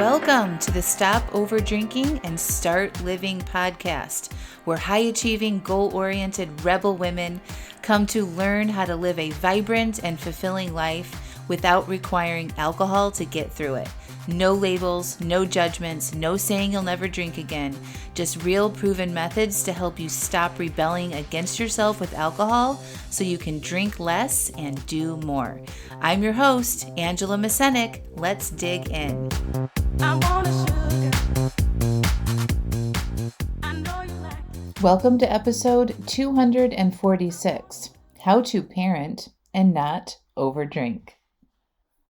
Welcome to the Stop Over Drinking and Start Living podcast, where high-achieving, goal-oriented rebel women come to learn how to live a vibrant and fulfilling life without requiring alcohol to get through it. No labels, no judgments, no saying you'll never drink again. Just real proven methods to help you stop rebelling against yourself with alcohol so you can drink less and do more. I'm your host, Angela Mascenik. Let's dig in. Welcome to episode 246, How to Parent and Not Overdrink.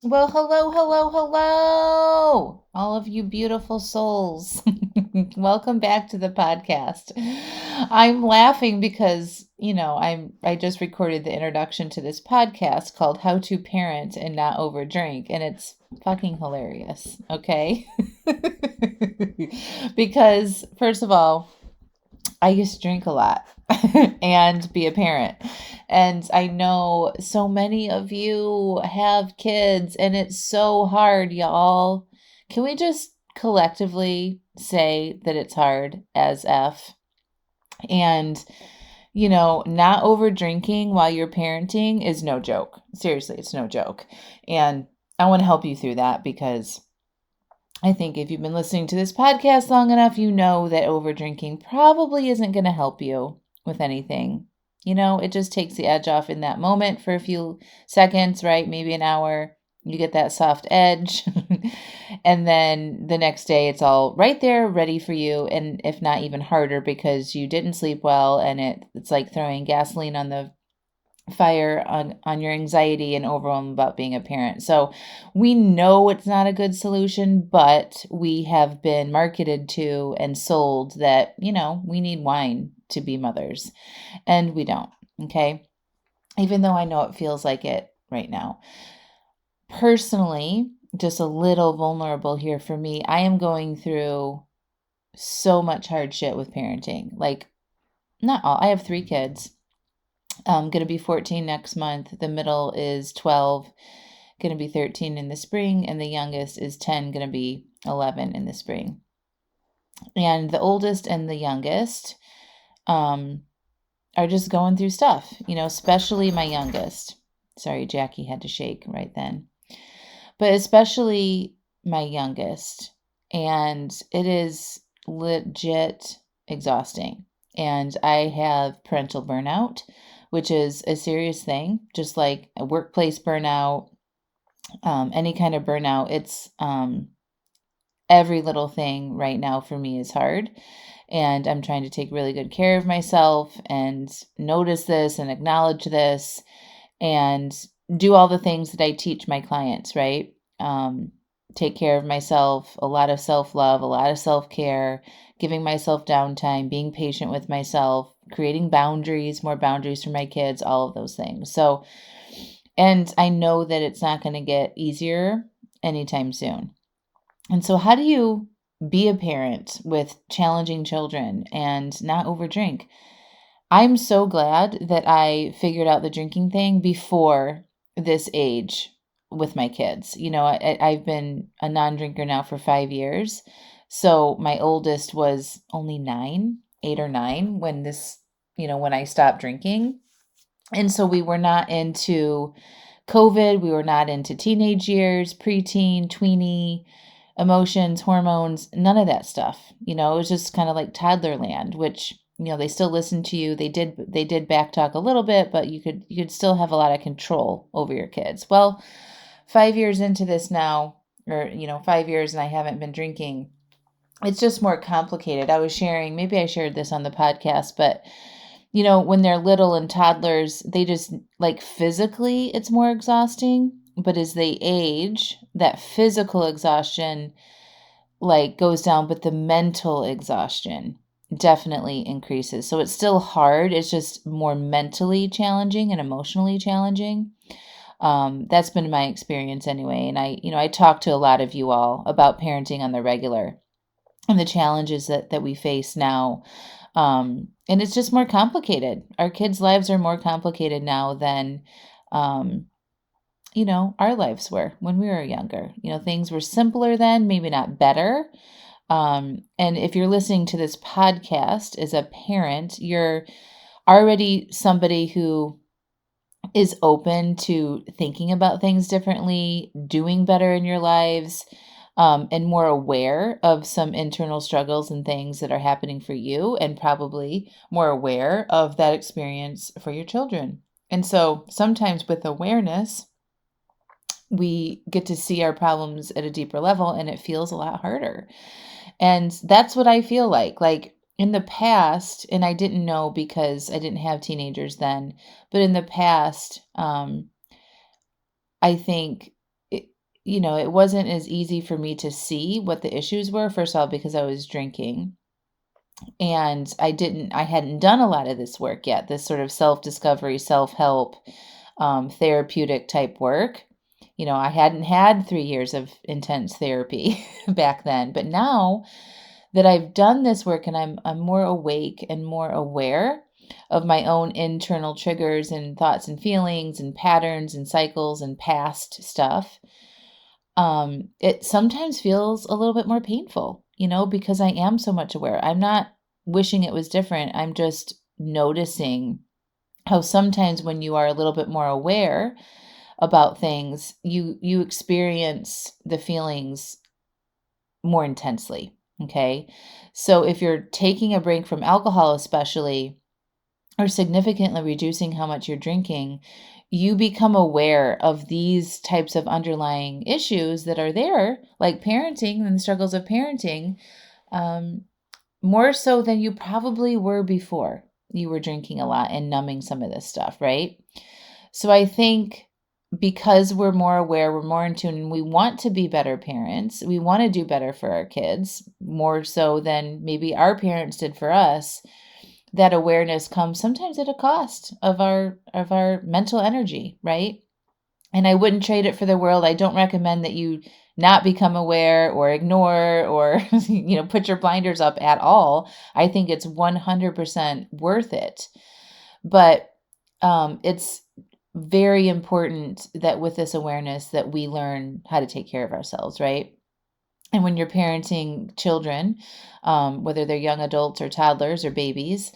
Well, hello, all of you beautiful souls. Welcome back to the podcast. I'm laughing because, I just recorded the introduction to this podcast called How to Parent and Not Overdrink, and it's fucking hilarious, okay? Because, first of all, I used to drink a lot and be a parent. And I know so many of you have kids and it's so hard, y'all. Can we just collectively say that it's hard as F? And, not over drinking while you're parenting is no joke. Seriously, it's no joke. And I want to help you through that because I think if you've been listening to this podcast long enough, you know that over drinking probably isn't going to help you with anything. It just takes the edge off in that moment for a few seconds, right? Maybe an hour. You get that soft edge. And then the next day it's all right there ready for you. And if not even harder because you didn't sleep well and it's like throwing gasoline on the fire on your anxiety and overwhelm about being a parent. So we know it's not a good solution, but we have been marketed to and sold that, we need wine to be mothers, and we don't. Okay. Even though I know it feels like it right now. Personally, just a little vulnerable here for me. I am going through so much hard shit with parenting. Like, not all. I have 3 kids. I'm going to be 14 next month. The middle is 12, going to be 13 in the spring, and the youngest is 10, going to be 11 in the spring. And the oldest and the youngest are just going through stuff, especially my youngest. Sorry, Jackie had to shake right then. But especially my youngest. And it is legit exhausting. And I have parental burnout, which is a serious thing, just like a workplace burnout, any kind of burnout. It's every little thing right now for me is hard. And I'm trying to take really good care of myself and notice this and acknowledge this and do all the things that I teach my clients, right? Take care of myself, a lot of self-love, a lot of self-care, giving myself downtime, being patient with myself, creating boundaries, more boundaries for my kids, all of those things. So, and I know that it's not going to get easier anytime soon. And so how do you be a parent with challenging children and not overdrink? I'm so glad that I figured out the drinking thing before this age with my kids. I've been a non-drinker now for 5 years. So my oldest was only 8 or 9 when when I stopped drinking. And so we were not into COVID. We were not into teenage years, preteen, tweenie, emotions, hormones, none of that stuff. It was just kind of like toddler land, which, they still listened to you. They did back talk a little bit, but you could still have a lot of control over your kids. Well, 5 years into this now, or, 5 years and I haven't been drinking. It's just more complicated. Maybe I shared this on the podcast, but when they're little and toddlers, they just like physically it's more exhausting. But as they age, that physical exhaustion like goes down, but the mental exhaustion definitely increases. So it's still hard. It's just more mentally challenging and emotionally challenging. That's been my experience anyway. And I talk to a lot of you all about parenting on the regular and the challenges that we face now. And it's just more complicated. Our kids' lives are more complicated now than our lives were when we were younger. Things were simpler then, maybe not better. And if you're listening to this podcast as a parent, you're already somebody who is open to thinking about things differently, doing better in your lives, and more aware of some internal struggles and things that are happening for you, and probably more aware of that experience for your children. And so sometimes with awareness, we get to see our problems at a deeper level, and it feels a lot harder. And that's what I feel like. Like in the past, and I didn't know because I didn't have teenagers then, but in the past, I think it wasn't as easy for me to see what the issues were. First of all, because I was drinking, and I hadn't done a lot of this work yet. This sort of self-discovery, self-help, therapeutic type work. I hadn't had 3 years of intense therapy back then, but now that I've done this work and I'm more awake and more aware of my own internal triggers and thoughts and feelings and patterns and cycles and past stuff, it sometimes feels a little bit more painful, because I am so much aware. I'm not wishing it was different. I'm just noticing how sometimes when you are a little bit more aware about things, you experience the feelings more intensely. Okay. So if you're taking a break from alcohol, especially, or significantly reducing how much you're drinking, you become aware of these types of underlying issues that are there, like parenting and the struggles of parenting, more so than you probably were before you were drinking a lot and numbing some of this stuff, right? So I think because we're more aware, we're more in tune, and we want to be better parents. We want to do better for our kids, more so than maybe our parents did for us. That awareness comes sometimes at a cost of our mental energy, right? And I wouldn't trade it for the world. I don't recommend that you not become aware or ignore or put your blinders up at all. I think it's 100% worth it. But it's very important that with this awareness that we learn how to take care of ourselves, right? And when you're parenting children, whether they're young adults or toddlers or babies,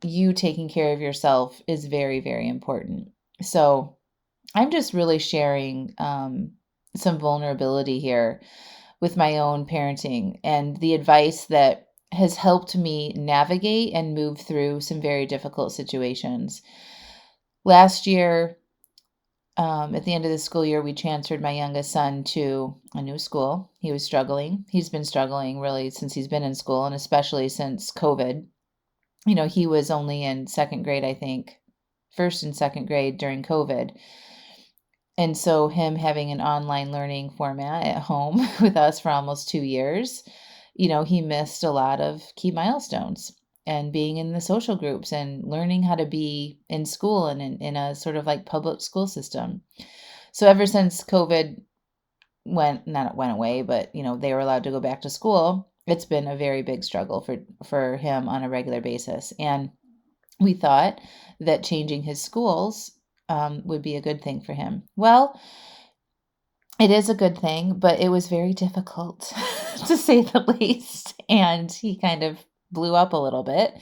you taking care of yourself is very, very important. So I'm just really sharing some vulnerability here with my own parenting and the advice that has helped me navigate and move through some very difficult situations. Last year, at the end of the school year, we transferred my youngest son to a new school. He was struggling. He's been struggling really since he's been in school, and especially since COVID. He was only in second grade, I think, first and second grade during COVID. And so him having an online learning format at home with us for almost 2 years, he missed a lot of key milestones and being in the social groups and learning how to be in school and in a sort of like public school system. So ever since COVID not went away, but they were allowed to go back to school, it's been a very big struggle for him on a regular basis. And we thought that changing his schools would be a good thing for him. Well, it is a good thing, but it was very difficult to say the least. And he kind of blew up a little bit.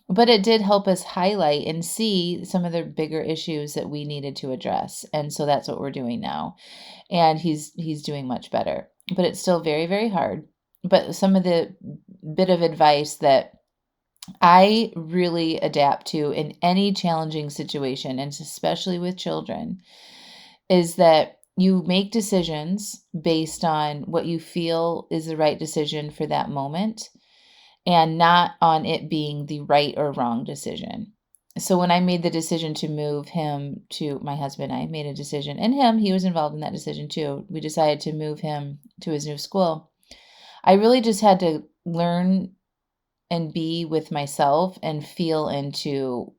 But it did help us highlight and see some of the bigger issues that we needed to address. And so that's what we're doing now. And he's doing much better. But it's still very, very hard. But some of the bit of advice that I really adapt to in any challenging situation, and especially with children, is that you make decisions based on what you feel is the right decision for that moment and not on it being the right or wrong decision. So when I made the decision to move him to my husband, I made a decision, and he was involved in that decision too. We decided to move him to his new school. I really just had to learn and be with myself and feel into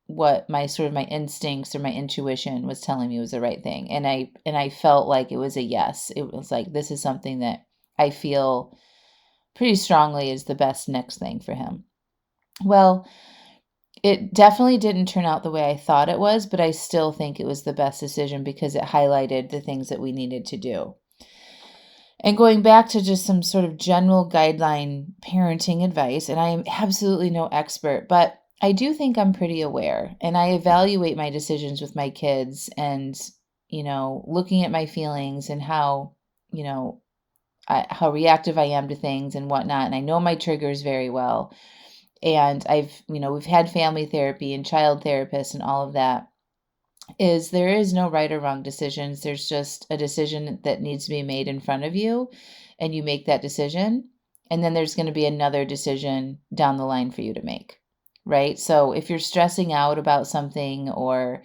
what my instincts or my intuition was telling me was the right thing. And I felt like it was a yes. It was like, this is something that I feel pretty strongly is the best next thing for him. Well, It definitely didn't turn out the way I thought it was, but I still think it was the best decision because it highlighted the things that we needed to do. And going back to just some sort of general guideline parenting advice, and I am absolutely no expert, but I do think I'm pretty aware, and I evaluate my decisions with my kids and, looking at my feelings and how, you know, how reactive I am to things and whatnot. And I know my triggers very well. And we've had family therapy and child therapists and all of that. There is no right or wrong decisions. There's just a decision that needs to be made in front of you, and you make that decision. And then there's going to be another decision down the line for you to make, right? So if you're stressing out about something or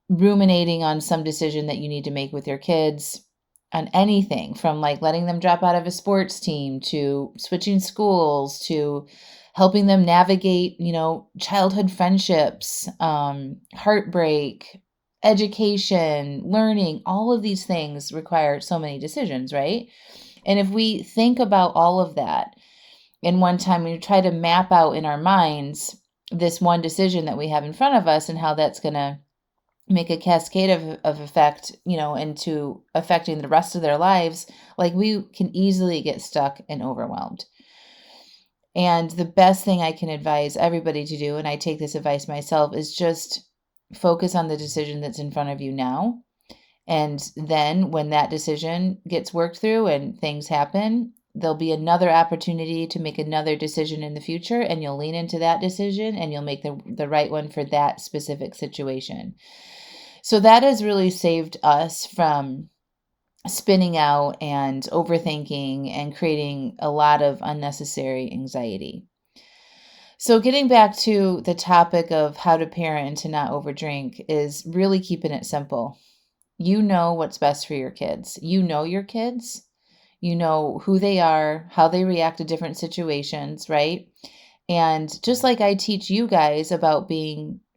ruminating on some decision that you need to make with your kids, on anything from like letting them drop out of a sports team to switching schools to helping them navigate, childhood friendships, heartbreak, education, learning, all of these things require so many decisions, right? And if we think about all of that in one time, we try to map out in our minds this one decision that we have in front of us and how that's going to make a cascade of effect, into affecting the rest of their lives, like we can easily get stuck and overwhelmed. And the best thing I can advise everybody to do, and I take this advice myself, is just focus on the decision that's in front of you now. And then when that decision gets worked through and things happen, there'll be another opportunity to make another decision in the future, and you'll lean into that decision and you'll make the right one for that specific situation. So that has really saved us from spinning out and overthinking and creating a lot of unnecessary anxiety. So getting back to the topic of how to parent and to not overdrink is really keeping it simple. You know what's best for your kids. You know your kids. You know who they are, how they react to different situations, right? And just like I teach you guys about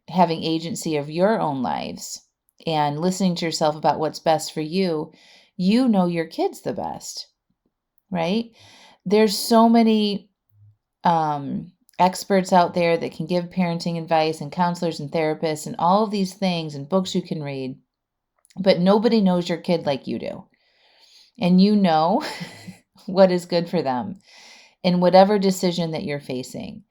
having agency of your own lives and listening to yourself about what's best for you, you know your kids the best, right? There's so many experts out there that can give parenting advice and counselors and therapists and all of these things and books you can read, but nobody knows your kid like you do. And you know what is good for them in whatever decision that you're facing.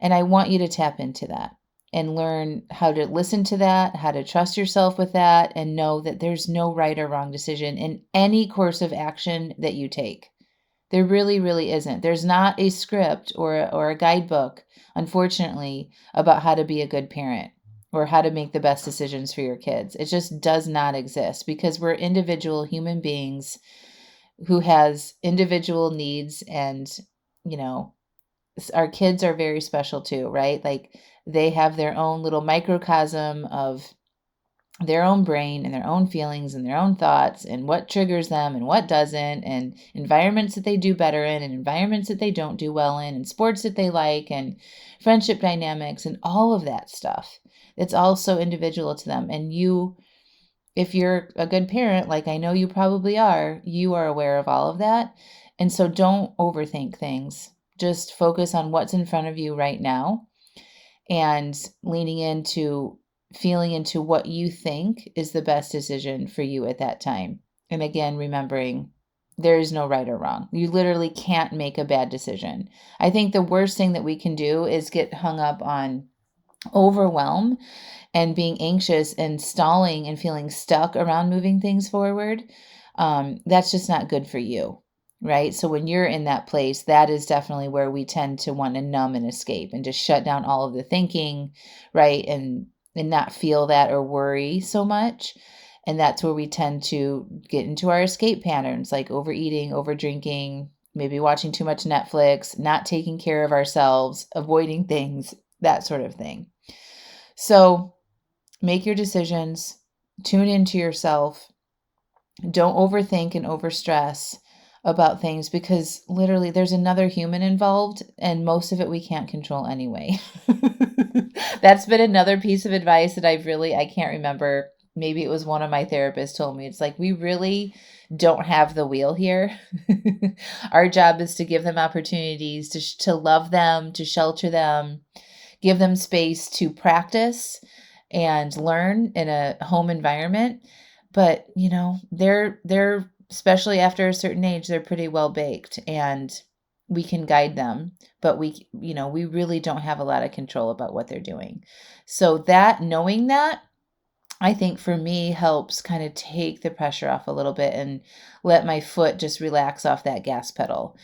And I want you to tap into that and learn how to listen to that, how to trust yourself with that, and know that there's no right or wrong decision in any course of action that you take. There really, really isn't. There's not a script or a guidebook, unfortunately, about how to be a good parent or how to make the best decisions for your kids. It just does not exist because we're individual human beings who has individual needs, and, our kids are very special too, right? Like they have their own little microcosm of their own brain and their own feelings and their own thoughts and what triggers them and what doesn't, and environments that they do better in and environments that they don't do well in, and sports that they like and friendship dynamics and all of that stuff. It's all so individual to them. And if you're a good parent, like I know you probably are, you are aware of all of that. And so don't overthink things. Just focus on what's in front of you right now and feeling into what you think is the best decision for you at that time. And again, remembering there is no right or wrong. You literally can't make a bad decision. I think the worst thing that we can do is get hung up on overwhelm and being anxious and stalling and feeling stuck around moving things forward. That's just not good for you, right? So when you're in that place, that is definitely where we tend to want to numb and escape and just shut down all of the thinking, right? And not feel that or worry so much. And that's where we tend to get into our escape patterns, like overeating, over drinking, maybe watching too much Netflix, not taking care of ourselves, avoiding things, that sort of thing. So make your decisions, tune into yourself. Don't overthink and overstress about things because literally there's another human involved and most of it we can't control anyway. That's been another piece of advice that I can't remember. Maybe it was one of my therapists told me. It's like, we really don't have the wheel here. Our job is to give them opportunities to love them, to shelter them, give them space to practice and learn in a home environment. But, they're especially after a certain age, they're pretty well baked, and we can guide them, but we really don't have a lot of control about what they're doing. So knowing that, I think for me helps kind of take the pressure off a little bit and let my foot just relax off that gas pedal.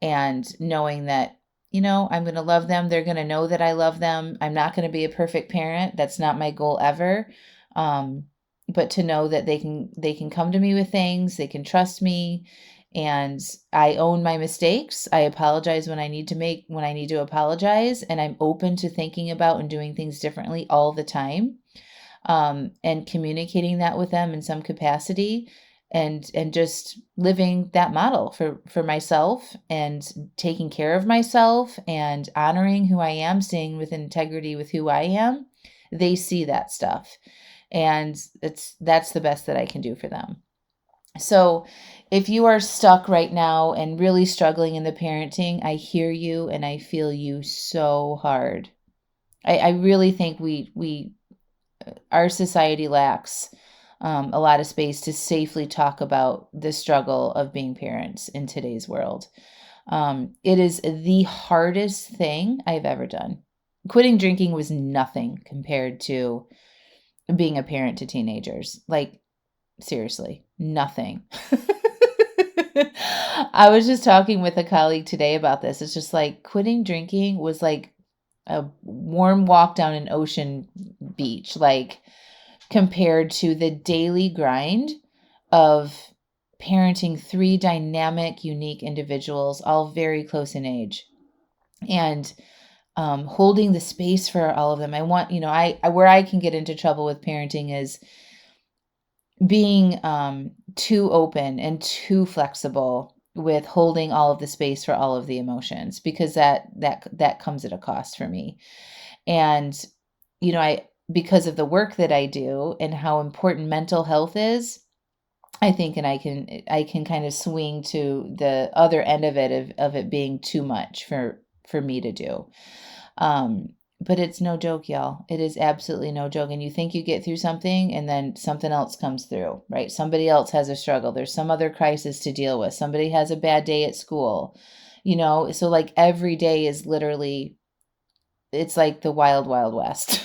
And knowing that, I'm going to love them. They're going to know that I love them. I'm not going to be a perfect parent. That's not my goal ever. Um, but to know that they can come to me with things, they can trust me, and I own my mistakes. I apologize when I need to apologize, and I'm open to thinking about and doing things differently all the time, and communicating that with them in some capacity, and just living that model for myself, and taking care of myself and honoring who I am, staying with integrity with who I am. They see that stuff, and that's the best that I can do for them. So if you are stuck right now and really struggling in the parenting, I hear you and I feel you so hard. I really think our society lacks a lot of space to safely talk about the struggle of being parents in today's world. It is the hardest thing I've ever done. Quitting drinking was nothing compared to being a parent to teenagers. Like, seriously, nothing. I was just talking with a colleague today about this. It's just like quitting drinking was like a warm walk down an ocean beach, like compared to the daily grind of parenting three dynamic, unique individuals, all very close in age, and holding the space for all of them. I want, where I can get into trouble with parenting is being too open and too flexible with holding all of the space for all of the emotions, because that comes at a cost for me. And I because of the work that I do and how important mental health is, I think, and I can kind of swing to the other end of it being too much for me to do. But it's no joke, y'all. It is absolutely no joke. And you think you get through something, and then something else comes through, right? Somebody else has a struggle. There's some other crisis to deal with. Somebody has a bad day at school, So like every day is literally, it's like the wild, wild west.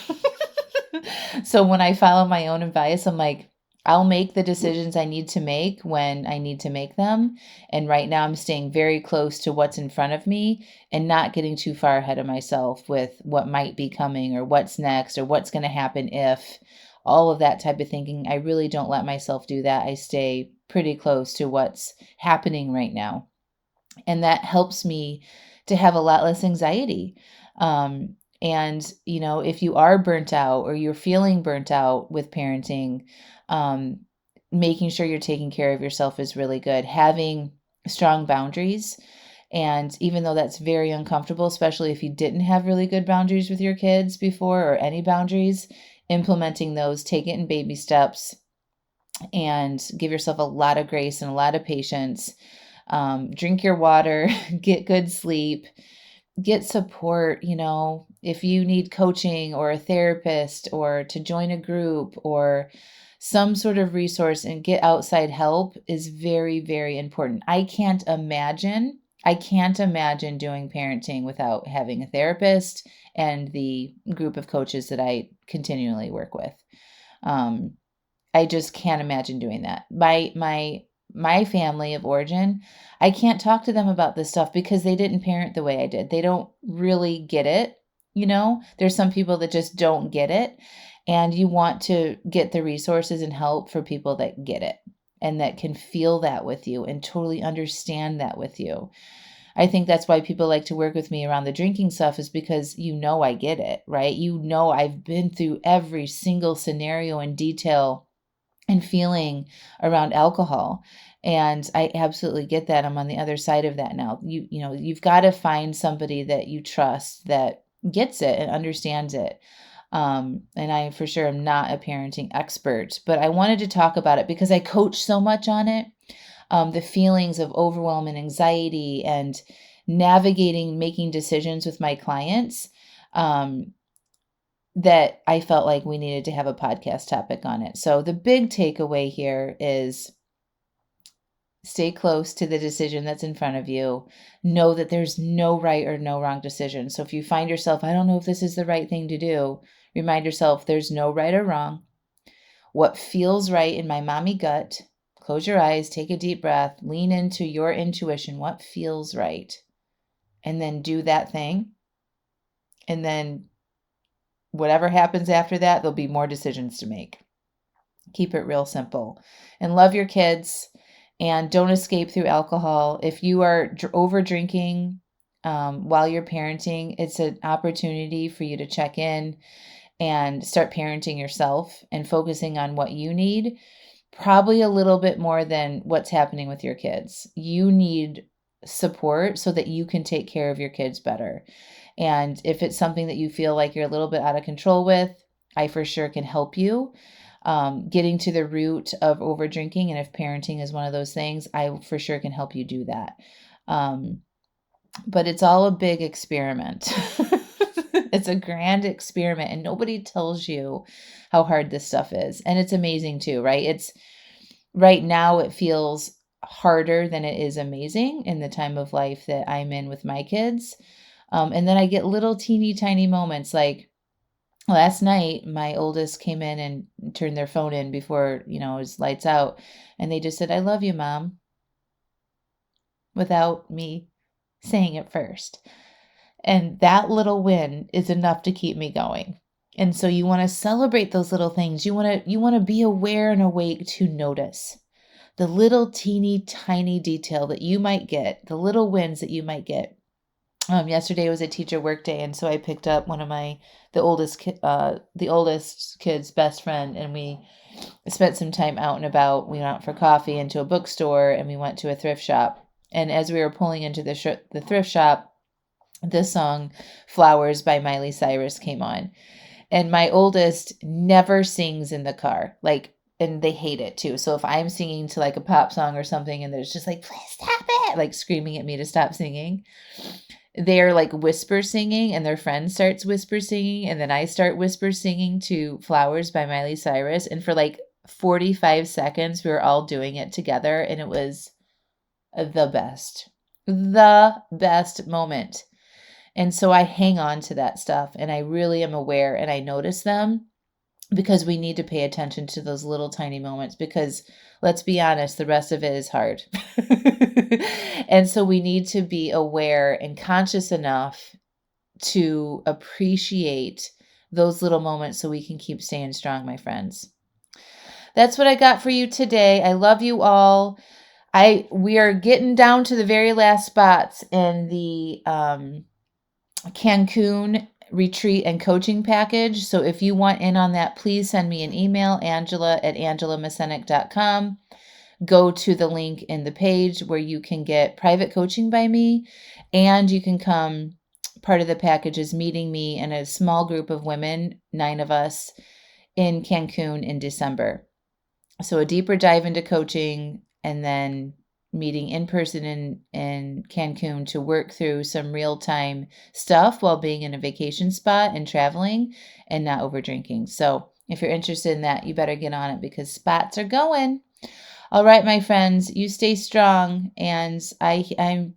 So when I follow my own advice, I'm like, I'll make the decisions I need to make when I need to make them. And right now I'm staying very close to what's in front of me and not getting too far ahead of myself with what might be coming or what's next or what's going to happen if, all of that type of thinking. I really don't let myself do that. I stay pretty close to what's happening right now. And that helps me to have a lot less anxiety. And, if you are burnt out or you're feeling burnt out with parenting, making sure you're taking care of yourself is really good. Having strong boundaries. And even though that's very uncomfortable, especially if you didn't have really good boundaries with your kids before, or any boundaries, implementing those, take it in baby steps, and give yourself a lot of grace and a lot of patience. Drink your water, get good sleep, get support. If you need coaching or a therapist or to join a group or some sort of resource and get outside help is very, very important. I can't imagine doing parenting without having a therapist and the group of coaches that I continually work with. I just can't imagine doing that. My family of origin, I can't talk to them about this stuff because they didn't parent the way I did. They don't really get it. There's some people that just don't get it, and you want to get the resources and help for people that get it and that can feel that with you and totally understand that with you. I think that's why people like to work with me around the drinking stuff, is because I get it, right? I've been through every single scenario in detail and feeling around alcohol. And I absolutely get that. I'm on the other side of that now. You've got to find somebody that you trust that gets it and understands it. And I for sure am not a parenting expert, but I wanted to talk about it because I coach so much on it. The feelings of overwhelm and anxiety and navigating, making decisions with my clients. that I felt like we needed to have a podcast topic on it. So the big takeaway here is stay close to the decision that's in front of you. Know that there's no right or no wrong decision. So if you find yourself, I don't know if this is the right thing to do, remind yourself there's no right or wrong. What feels right in my mommy gut, close your eyes, take a deep breath, lean into your intuition. What feels right? And then do that thing. And then whatever happens after that, there'll be more decisions to make. Keep it real simple. And love your kids. And don't escape through alcohol. If you are over drinking while you're parenting, it's an opportunity for you to check in and start parenting yourself and focusing on what you need, probably a little bit more than what's happening with your kids. You need support so that you can take care of your kids better. And if it's something that you feel like you're a little bit out of control with, I for sure can help you. Getting to the root of over drinking, and if parenting is one of those things, I for sure can help you do that. But it's all a big experiment. It's a grand experiment, and nobody tells you how hard this stuff is. And it's amazing too, right? It's right now it feels harder than it is amazing in the time of life that I'm in with my kids. And then I get little teeny tiny moments like last night, my oldest came in and turned their phone in before, it was lights out. And they just said, I love you, Mom, without me saying it first. And that little win is enough to keep me going. And so you want to celebrate those little things. You want to be aware and awake to notice the little teeny tiny detail that you might get, the little wins that you might get. Yesterday was a teacher work day, and so I picked up one of the oldest kid's best friend, and we spent some time out and about. We went out for coffee into a bookstore, and we went to a thrift shop. And as we were pulling into the thrift shop, this song "Flowers" by Miley Cyrus came on, and my oldest never sings in the car, and they hate it too. So if I'm singing to like a pop song or something, and there's just like, please stop it, like screaming at me to stop singing. They're like whisper singing, and their friend starts whisper singing, and then I start whisper singing to "Flowers" by Miley Cyrus. And for like 45 seconds, we were all doing it together, and it was the best moment. And so I hang on to that stuff, and I really am aware, and I notice them, because we need to pay attention to those little tiny moments, because let's be honest, the rest of it is hard. And so we need to be aware and conscious enough to appreciate those little moments so we can keep staying strong, my friends. That's what I got for you today. I love you all. We are getting down to the very last spots in the Cancun retreat and coaching package. So if you want in on that, please send me an email, angela@angelamascenik.com. Go to the link in the page where you can get private coaching by me, and you can come. Part of the package is meeting me and a small group of women, 9 of us, in Cancun in December. So a deeper dive into coaching, and then meeting in person in Cancun to work through some real-time stuff while being in a vacation spot and traveling and not over drinking. So if you're interested in that, you better get on it, because spots are going. All right, my friends, you stay strong, and I'm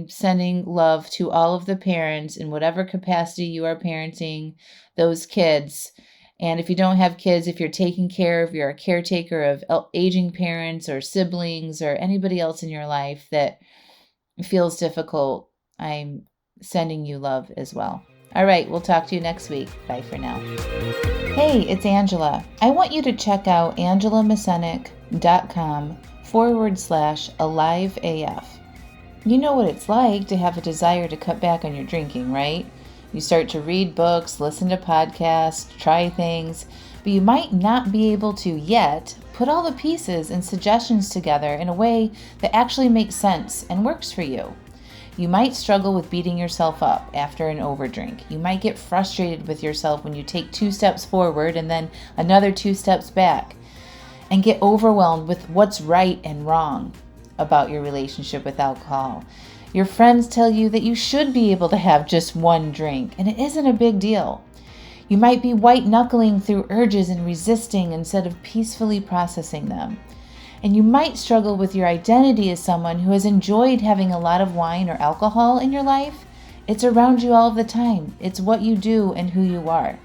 sending love to all of the parents in whatever capacity you are parenting those kids. And if you don't have kids, if you're taking care of, you're a caretaker of aging parents or siblings or anybody else in your life that feels difficult, I'm sending you love as well. All right, we'll talk to you next week. Bye for now. Hey, it's Angela. I want you to check out angelamascenik.com/aliveaf. You know what it's like to have a desire to cut back on your drinking, right? You start to read books, listen to podcasts, try things, but you might not be able to yet put all the pieces and suggestions together in a way that actually makes sense and works for you. You might struggle with beating yourself up after an overdrink. You might get frustrated with yourself when you take 2 steps forward and then another 2 steps back, and get overwhelmed with what's right and wrong about your relationship with alcohol. Your friends tell you that you should be able to have just 1 drink, and it isn't a big deal. You might be white-knuckling through urges and resisting instead of peacefully processing them. And you might struggle with your identity as someone who has enjoyed having a lot of wine or alcohol in your life. It's around you all the time. It's what you do and who you are.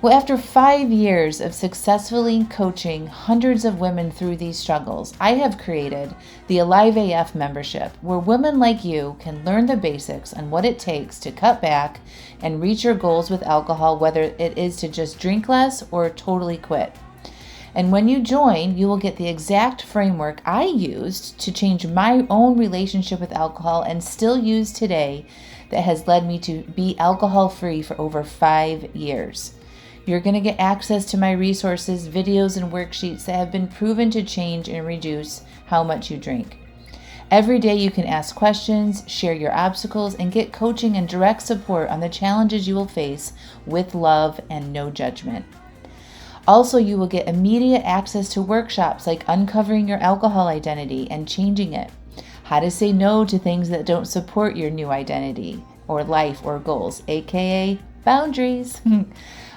Well, after 5 years of successfully coaching hundreds of women through these struggles, I have created the Alive AF membership, where women like you can learn the basics on what it takes to cut back and reach your goals with alcohol, whether it is to just drink less or totally quit. And when you join, you will get the exact framework I used to change my own relationship with alcohol and still use today, that has led me to be alcohol-free for over 5 years. You're going to get access to my resources, videos, and worksheets that have been proven to change and reduce how much you drink. Every day you can ask questions, share your obstacles, and get coaching and direct support on the challenges you will face with love and no judgment. Also, you will get immediate access to workshops like uncovering your alcohol identity and changing it, how to say no to things that don't support your new identity or life or goals, aka boundaries.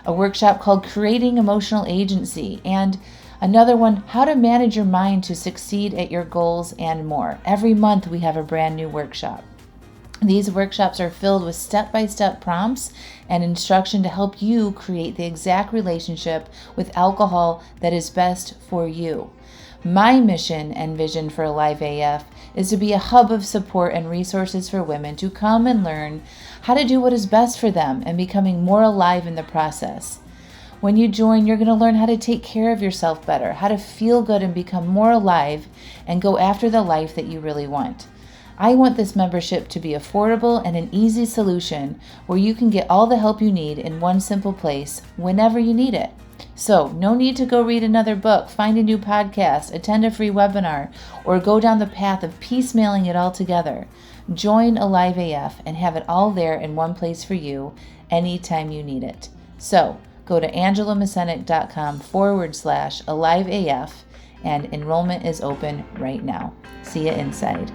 A workshop called Creating Emotional Agency, and another one, How to Manage Your Mind to Succeed at Your Goals, and more. Every month we have a brand new workshop. These workshops are filled with step-by-step prompts and instruction to help you create the exact relationship with alcohol that is best for you. My mission and vision for Alive AF is to be a hub of support and resources for women to come and learn how to do what is best for them and becoming more alive in the process. When you join, you're going to learn how to take care of yourself better, how to feel good and become more alive and go after the life that you really want. I want this membership to be affordable and an easy solution where you can get all the help you need in one simple place whenever you need it. So, no need to go read another book, find a new podcast, attend a free webinar, or go down the path of piecemealing it all together. Join Alive AF and have it all there in one place for you anytime you need it. So, go to angelamascenik.com/AliveAF and enrollment is open right now. See you inside.